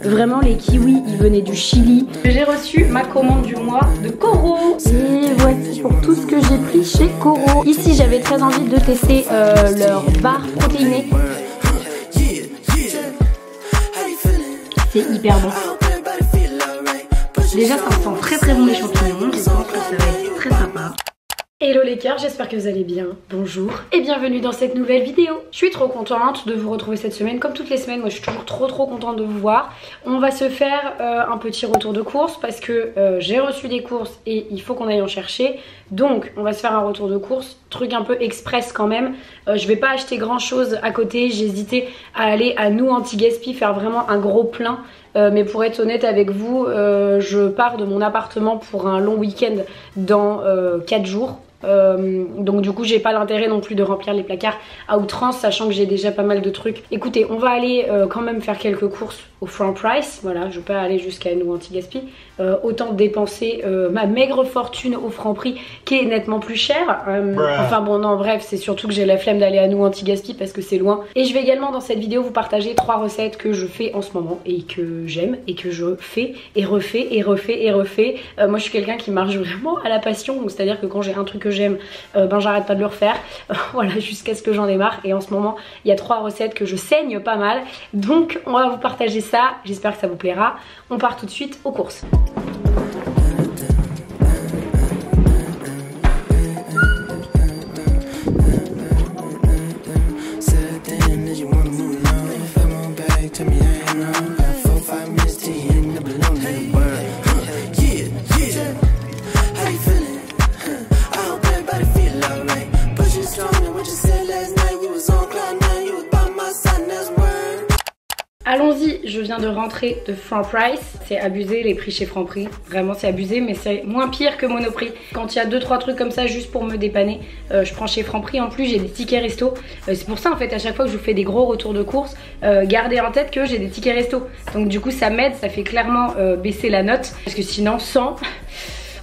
Vraiment les kiwis ils venaient du Chili. J'ai reçu ma commande du mois de Coro. Et voici pour tout ce que j'ai pris chez Coro. Ici j'avais très envie de tester leur barre protéinée. C'est hyper bon. Déjà ça sent très très bon les champignons. Je pense que ça va être très sympa. Hello les cœurs, j'espère que vous allez bien. Bonjour et bienvenue dans cette nouvelle vidéo. Je suis trop contente de vous retrouver cette semaine. Comme toutes les semaines, moi je suis toujours trop contente de vous voir. On va se faire un petit retour de course parce que j'ai reçu des courses et il faut qu'on aille en chercher. Donc on va se faire un retour de course, truc un peu express quand même. Je vais pas acheter grand chose à côté. J'ai hésité à aller à Nous Anti-Gaspi, faire vraiment un gros plein. Mais pour être honnête avec vous, je pars de mon appartement pour un long week-end dans 4 jours. Donc du coup j'ai pas l'intérêt non plus de remplir les placards à outrance, sachant que j'ai déjà pas mal de trucs. Écoutez, on va aller quand même faire quelques courses au Franprix. Voilà, je vais pas aller jusqu'à Nous Anti-Gaspi. Autant dépenser ma maigre fortune au Franprix qui est nettement plus cher. Enfin bon non bref, c'est surtout que j'ai la flemme d'aller à Nous Anti-Gaspi parce que c'est loin. Et je vais également dans cette vidéo vous partager 3 recettes que je fais en ce moment et que j'aime et que je fais et refais et refais et refais. Moi je suis quelqu'un qui marche vraiment à la passion, c'est à dire que quand j'ai un truc que j'aime, ben j'arrête pas de le refaire. Voilà, jusqu'à ce que j'en ai marre. Et en ce moment il y a 3 recettes que je saigne pas mal, donc on va vous partager ça. J'espère que ça vous plaira. On part tout de suite aux courses. Allons-y, je viens de rentrer de Franprix. C'est abusé les prix chez Franprix. Vraiment c'est abusé, mais c'est moins pire que Monoprix. Quand il y a 2-3 trucs comme ça juste pour me dépanner, je prends chez Franprix. En plus j'ai des tickets resto. C'est pour ça en fait à chaque fois que je vous fais des gros retours de course, gardez en tête que j'ai des tickets resto. Donc du coup ça m'aide, ça fait clairement baisser la note. Parce que sinon sans...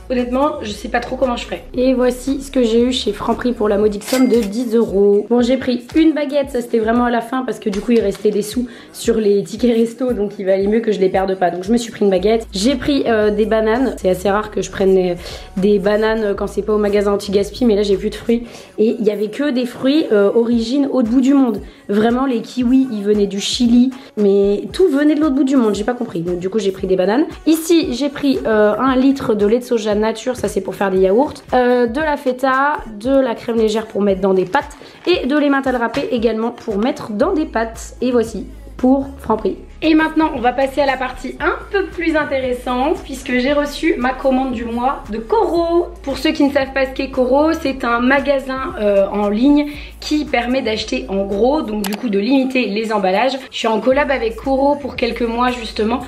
Honnêtement, je sais pas trop comment je ferais. Et voici ce que j'ai eu chez Franprix pour la modique somme de 10 €. Bon, j'ai pris une baguette, ça c'était vraiment à la fin parce que du coup il restait des sous sur les tickets resto, donc il valait mieux que je les perde pas. Donc je me suis pris une baguette. J'ai pris des bananes. C'est assez rare que je prenne des bananes quand c'est pas au magasin Anti-Gaspi, mais là j'ai plus de fruits. Et il y avait que des fruits origine autre bout du monde. Vraiment les kiwis ils venaient du Chili, mais tout venait de l'autre bout du monde, j'ai pas compris. Donc du coup j'ai pris des bananes. Ici j'ai pris 1 litre de lait de soja nature, ça c'est pour faire des yaourts, de la feta, de la crème légère pour mettre dans des pâtes et de l'emmental râpé également pour mettre dans des pâtes. Et voici pour Franprix. Et maintenant on va passer à la partie un peu plus intéressante puisque j'ai reçu ma commande du mois de Coro. Pour ceux qui ne savent pas ce qu'est Coro, c'est un magasin en ligne qui permet d'acheter en gros, donc du coup de limiter les emballages. Je suis en collab avec Coro pour quelques mois justement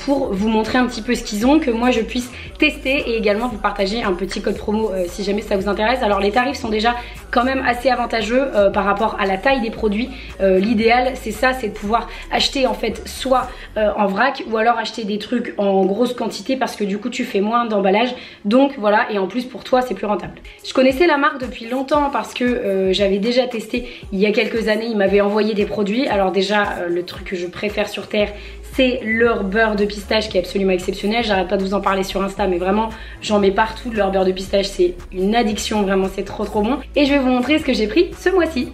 pour vous montrer un petit peu ce qu'ils ont, que moi je puisse tester et également vous partager un petit code promo si jamais ça vous intéresse. Alors les tarifs sont déjà quand même assez avantageux par rapport à la taille des produits. L'idéal c'est ça, c'est de pouvoir acheter en fait soit en vrac ou alors acheter des trucs en grosse quantité parce que du coup tu fais moins d'emballage, donc voilà, et en plus pour toi c'est plus rentable. Je connaissais la marque depuis longtemps parce que j'avais déjà testé il y a quelques années, ils m'avaient envoyé des produits. Alors déjà le truc que je préfère sur terre c'est leur beurre de pistache qui est absolument exceptionnel. J'arrête pas de vous en parler sur Insta, mais vraiment j'en mets partout. Leur beurre de pistache c'est une addiction, vraiment c'est trop bon. Et je vais vous montrer ce que j'ai pris ce mois-ci.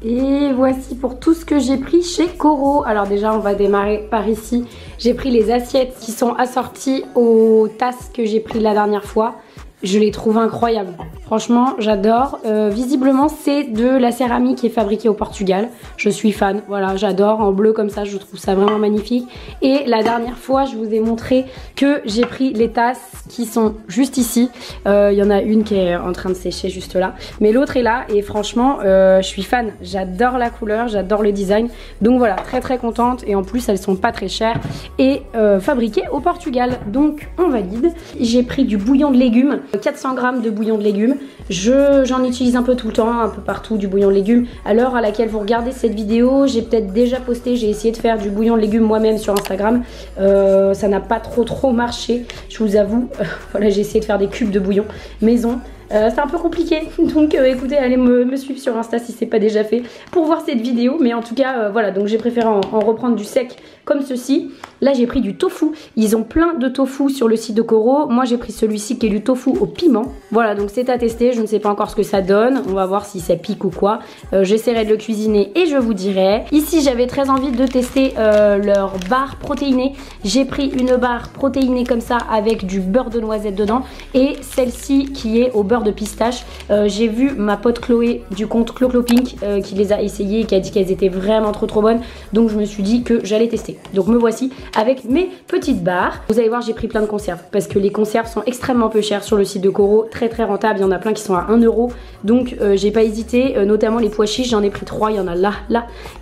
Et voici pour tout ce que j'ai pris chez Coro. Alors déjà on va démarrer par ici. J'ai pris les assiettes qui sont assorties aux tasses que j'ai pris la dernière fois. Je les trouve incroyables. Franchement, j'adore. Visiblement, c'est de la céramique qui est fabriquée au Portugal. Je suis fan. Voilà, j'adore. En bleu comme ça, je trouve ça vraiment magnifique. Et la dernière fois, je vous ai montré que j'ai pris les tasses qui sont juste ici. Il y en a une qui est en train de sécher juste là. Mais l'autre est là. Et franchement, je suis fan. J'adore la couleur, j'adore le design. Donc voilà, très contente. Et en plus, elles sont pas très chères. Et fabriquées au Portugal. Donc, on valide. J'ai pris du bouillon de légumes. 400 g de bouillon de légumes. J'en utilise un peu tout le temps, un peu partout, du bouillon de légumes. À l'heure à laquelle vous regardez cette vidéo, j'ai peut-être déjà posté, j'ai essayé de faire du bouillon de légumes moi-même sur Instagram. Ça n'a pas trop marché, je vous avoue. Voilà, j'ai essayé de faire des cubes de bouillon maison. C'est un peu compliqué, donc écoutez, allez me suivre sur Insta si c'est pas déjà fait pour voir cette vidéo. Mais en tout cas, voilà, donc j'ai préféré en reprendre du sec comme ceci. Là j'ai pris du tofu, ils ont plein de tofu sur le site de Koro. Moi j'ai pris celui-ci qui est du tofu au piment. Voilà, donc c'est à tester, je ne sais pas encore ce que ça donne. On va voir si ça pique ou quoi. J'essaierai de le cuisiner et je vous dirai. Ici j'avais très envie de tester leur barre protéinée. J'ai pris une barre protéinée comme ça avec du beurre de noisette dedans. Et celle-ci qui est au beurre de pistache. J'ai vu ma pote Chloé du compte Clo Pink qui les a essayées et qui a dit qu'elles étaient vraiment trop bonnes. Donc je me suis dit que j'allais tester. Donc me voici avec mes petites barres. Vous allez voir, j'ai pris plein de conserves parce que les conserves sont extrêmement peu chères sur le site de Koro, très rentable. Il y en a plein qui sont à 1 euro. Donc j'ai pas hésité, notamment les pois chiches, j'en ai pris 3. Il y en a là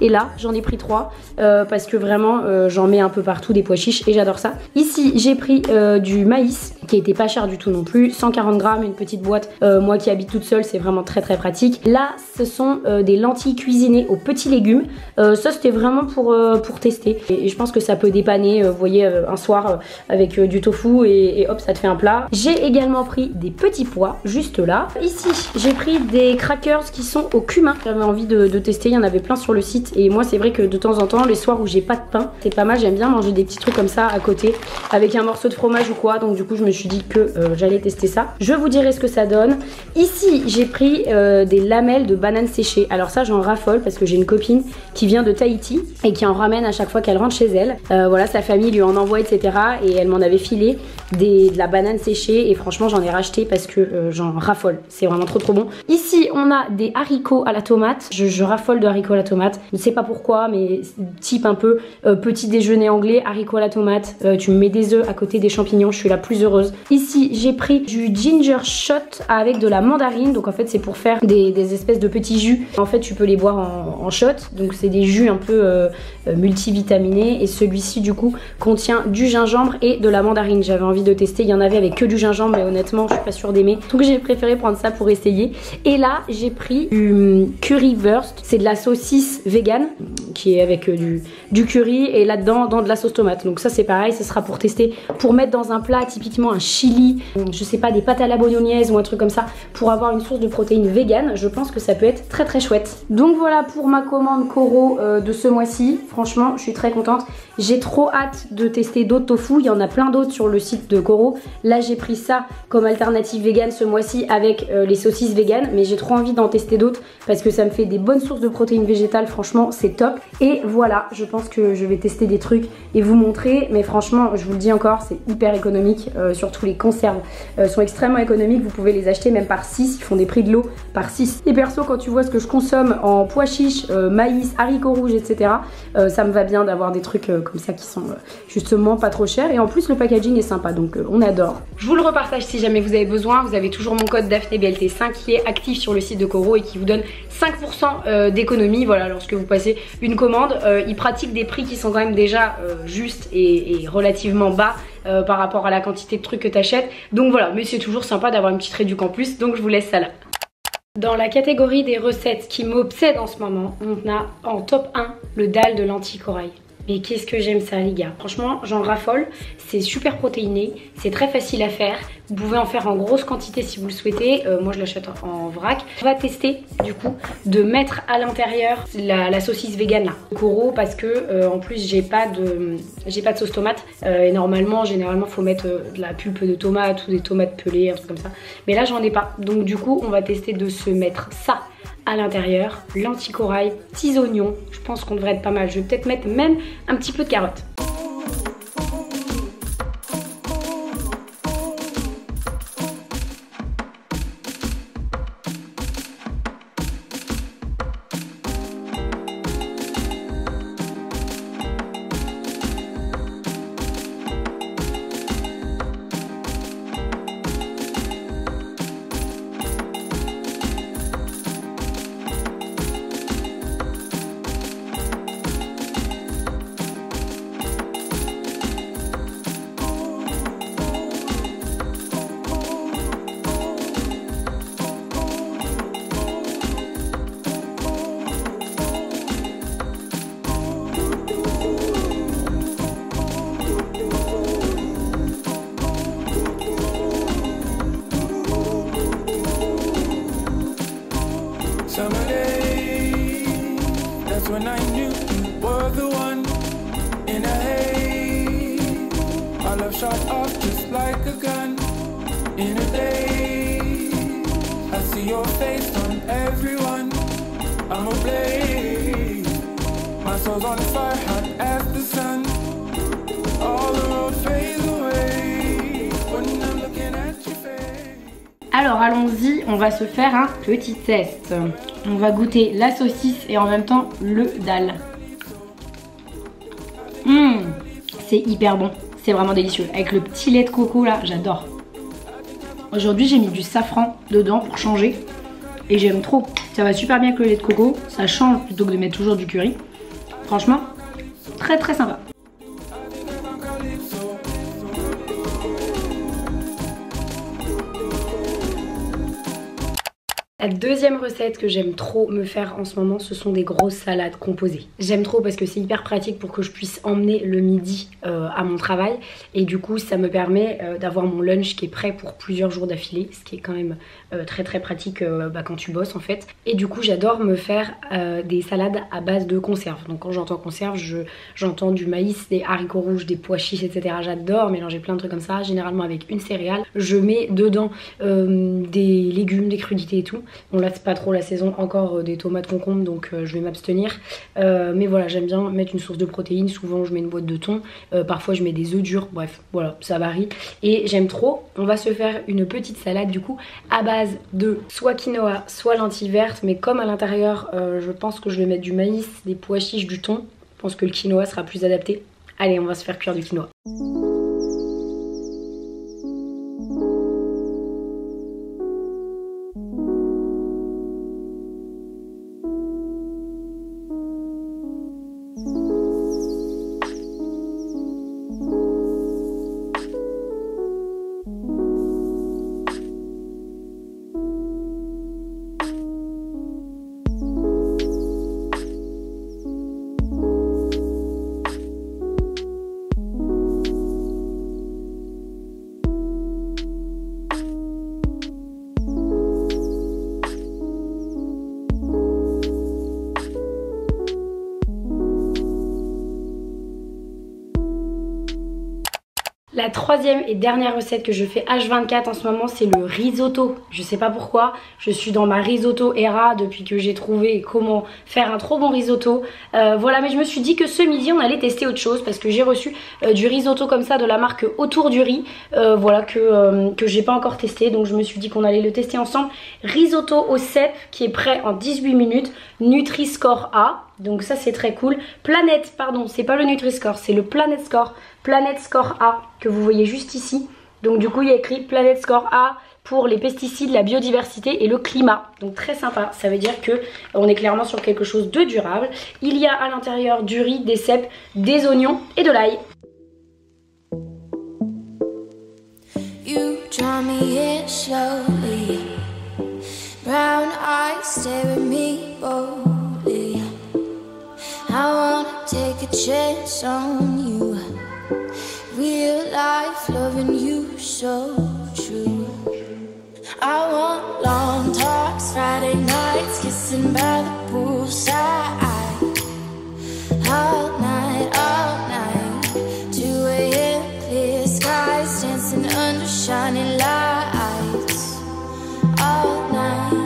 et là, j'en ai pris 3 parce que vraiment j'en mets un peu partout des pois chiches et j'adore ça. Ici j'ai pris du maïs qui était pas cher du tout non plus, 140 grammes, une petite boîte. Moi qui habite toute seule, c'est vraiment très pratique. Là ce sont des lentilles cuisinées aux petits légumes. Ça c'était vraiment pour tester et je pense que ça peut dépanner, vous voyez, un soir avec du tofu et hop, ça te fait un plat. J'ai également pris des petits pois juste là. Ici j'ai pris des crackers qui sont au cumin. J'avais envie de tester, il y en avait plein sur le site et moi c'est vrai que de temps en temps, les soirs où j'ai pas de pain, c'est pas mal, j'aime bien manger des petits trucs comme ça à côté avec un morceau de fromage ou quoi. Donc du coup je me suis dit que j'allais tester ça. Je vous dirai ce que ça donne. Ici j'ai pris des lamelles de bananes séchées. Alors ça j'en raffole parce que j'ai une copine qui vient de Tahiti et qui en ramène à chaque fois qu'elle rentre chez elle. Voilà, sa famille lui en envoie, etc. Et elle m'en avait filé de la banane séchée et franchement j'en ai racheté parce que j'en raffole. C'est vraiment trop bon. Ici on a des haricots à la tomate. Je raffole de haricots à la tomate. Je ne sais pas pourquoi, mais type un peu petit déjeuner anglais, haricots à la tomate. Tu me mets des œufs à côté des champignons, je suis la plus heureuse. Ici j'ai pris du ginger shot avec de la mandarine. Donc en fait c'est pour faire des espèces de petits jus. En fait tu peux les boire en shot. Donc c'est des jus un peu multivitaminés. Et celui-ci du coup contient du gingembre et de la mandarine. J'avais envie de tester, il y en avait avec que du gingembre mais honnêtement je suis pas sûre d'aimer. Donc j'ai préféré prendre ça pour essayer. Et là j'ai pris du currywurst. C'est de la saucisse vegan qui est avec du curry et là-dedans dans de la sauce tomate. Donc ça c'est pareil, ce sera pour tester, pour mettre dans un plat typiquement un chili, je sais pas, des pâtes à la bolognaise ou un truc comme ça, pour avoir une source de protéines vegan. Je pense que ça peut être très chouette. Donc voilà pour ma commande Koro de ce mois-ci. Franchement je suis très contente. J'ai trop hâte de tester d'autres tofu. Il y en a plein d'autres sur le site de Koro. Là j'ai pris ça comme alternative vegan ce mois-ci avec les saucisses vegan, mais j'ai trop envie d'en tester d'autres parce que ça me fait des bonnes sources de protéines végétales. Franchement c'est top. Et voilà, je pense que je vais tester des trucs et vous montrer, mais franchement je vous le dis encore, c'est hyper économique. Surtout les conserves sont extrêmement économiques. Vous pouvez les acheter même par 6, ils font des prix de l'eau par 6. Et perso, quand tu vois ce que je consomme en pois chiches, maïs, haricots rouges, etc., ça me va bien d'avoir des trucs comme ça qui sont justement pas trop chers. Et en plus le packaging est sympa, donc on adore. Je vous le repartage si jamais vous avez besoin. Vous avez toujours mon code DaphnéBLT5 qui est actif sur le site de Koro et qui vous donne 5% d'économie, voilà, lorsque vous passez une commande. Ils pratiquent des prix qui sont quand même déjà justes et relativement bas par rapport à la quantité de trucs que tu achètes. Donc voilà, mais c'est toujours sympa d'avoir une petite réduction en plus, donc je vous laisse ça là. Dans la catégorie des recettes qui m'obsèdent en ce moment, on a en top 1 le dalle de lentilles corail. Mais qu'est-ce que j'aime ça les gars. Franchement j'en raffole, c'est super protéiné, c'est très facile à faire. Vous pouvez en faire en grosse quantité si vous le souhaitez. Moi je l'achète en vrac. On va tester du coup de mettre à l'intérieur la saucisse vegan là, Koro, parce que en plus j'ai pas de sauce tomate. Et généralement faut mettre de la pulpe de tomate ou des tomates pelées, un truc comme ça. Mais là j'en ai pas. Donc du coup on va tester de se mettre ça à l'intérieur, lentilles corail, petits oignons. Je pense qu'on devrait être pas mal. Je vais peut-être mettre même un petit peu de carottes. you were the one in a haze. Our love shot off just like a gun in a day. I see your face on everyone. I'm ablaze. My soul's on fire, hot as the sun. All the road fades away when I'm looking at your face. Alors allons-y, on va se faire un petit test. On va goûter la saucisse et en même temps le dalle. C'est hyper bon, c'est vraiment délicieux. Avec le petit lait de coco là, j'adore. Aujourd'hui j'ai mis du safran dedans pour changer. Et j'aime trop, ça va super bien avec le lait de coco. Ça change plutôt que de mettre toujours du curry. Franchement, très très sympa. La deuxième recette que j'aime trop me faire en ce moment, ce sont des grosses salades composées. J'aime trop parce que c'est hyper pratique pour que je puisse emmener le midi à mon travail. Et du coup, ça me permet d'avoir mon lunch qui est prêt pour plusieurs jours d'affilée. Ce qui est quand même très très pratique quand tu bosses en fait. Et du coup, j'adore me faire des salades à base de conserve. Donc quand j'entends conserve, j'entends du maïs, des haricots rouges, des pois chiches, etc. J'adore mélanger plein de trucs comme ça, généralement avec une céréale. Je mets dedans des légumes, des crudités et tout. Bon là c'est pas trop la saison encore des tomates concombres donc je vais m'abstenir, mais voilà, j'aime bien mettre une source de protéines. Souvent je mets une boîte de thon, parfois je mets des œufs durs, bref voilà, ça varie et j'aime trop. On va se faire une petite salade du coup à base de soit quinoa soit lentilles vertes, mais comme à l'intérieur je pense que je vais mettre du maïs, des pois chiches, du thon, je pense que le quinoa sera plus adapté. Allez, on va se faire cuire du quinoa. La troisième et dernière recette que je fais H24 en ce moment, c'est le risotto. Je sais pas pourquoi, je suis dans ma risotto era depuis que j'ai trouvé comment faire un trop bon risotto. Voilà, mais je me suis dit que ce midi on allait tester autre chose parce que j'ai reçu du risotto comme ça de la marque Autour du riz. Voilà, que j'ai pas encore testé, donc je me suis dit qu'on allait le tester ensemble. Risotto au cèpe qui est prêt en 18 minutes, Nutri-Score A. Donc ça c'est très cool. Planète, pardon, c'est pas le Nutri-Score, c'est le Planet Score. Planet Score A que vous voyez juste ici. Donc du coup il y a écrit Planet Score A pour les pesticides, la biodiversité et le climat. Donc très sympa, ça veut dire que on est clairement sur quelque chose de durable. Il y a à l'intérieur du riz, des cèpes, des oignons et de l'ail. You draw me in slowly. Brown eyes stare at me boldly. I wanna take a chance on you. Real life loving you so true. I want long talks, Friday nights, kissing by the poolside. All night, 2 AM, clear skies, dancing under shining lights. All night.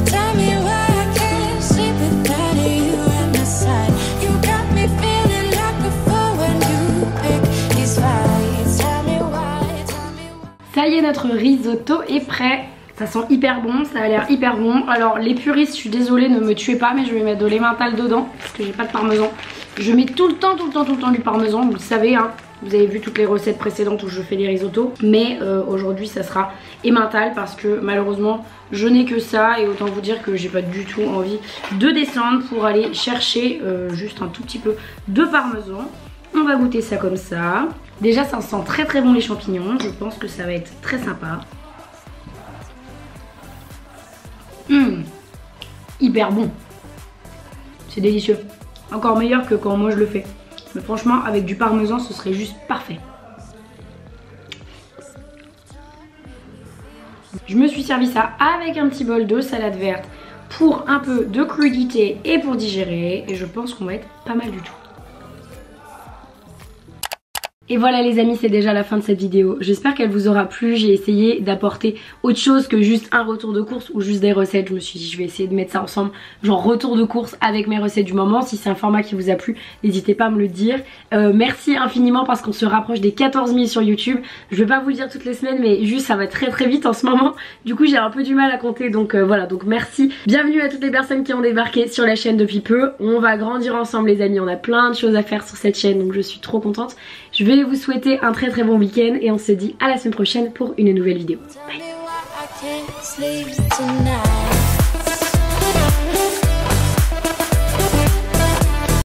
Tell me why I can't sleep without you at my side. You got me feeling like a fool when you pick these fights. Tell me why, tell me why. Ça y est, notre risotto est prêt. Ça sent hyper bon, ça a l'air hyper bon. Alors les puristes, je suis désolée, ne me tuez pas, mais je vais mettre de l'emmental dedans parce que j'ai pas de parmesan. Je mets tout le temps du parmesan, vous le savez hein. Vous avez vu toutes les recettes précédentes où je fais des risottos. Mais aujourd'hui ça sera emmental parce que malheureusement je n'ai que ça. Et autant vous dire que j'ai pas du tout envie de descendre pour aller chercher juste un tout petit peu de parmesan. On va goûter ça comme ça. Déjà ça sent très très bon les champignons. Je pense que ça va être très sympa. Hyper bon. C'est délicieux. Encore meilleur que quand moi je le fais. Mais franchement avec du parmesan ce serait juste parfait. Je me suis servi ça avec un petit bol de salade verte pour un peu de crudité et pour digérer. Et je pense qu'on va être pas mal du tout. Et voilà les amis, c'est déjà la fin de cette vidéo. J'espère qu'elle vous aura plu. J'ai essayé d'apporter autre chose que juste un retour de course ou juste des recettes. Je me suis dit je vais essayer de mettre ça ensemble, genre retour de course avec mes recettes du moment. Si c'est un format qui vous a plu, n'hésitez pas à me le dire. Merci infiniment parce qu'on se rapproche des 14 000 sur YouTube. Je vais pas vous le dire toutes les semaines, mais juste ça va très vite en ce moment. Du coup j'ai un peu du mal à compter, donc voilà, donc merci. Bienvenue à toutes les personnes qui ont débarqué sur la chaîne depuis peu. On va grandir ensemble les amis, on a plein de choses à faire sur cette chaîne, donc je suis trop comptante. Je vais vous souhaiter un très bon week-end et on se dit à la semaine prochaine pour une nouvelle vidéo. Bye.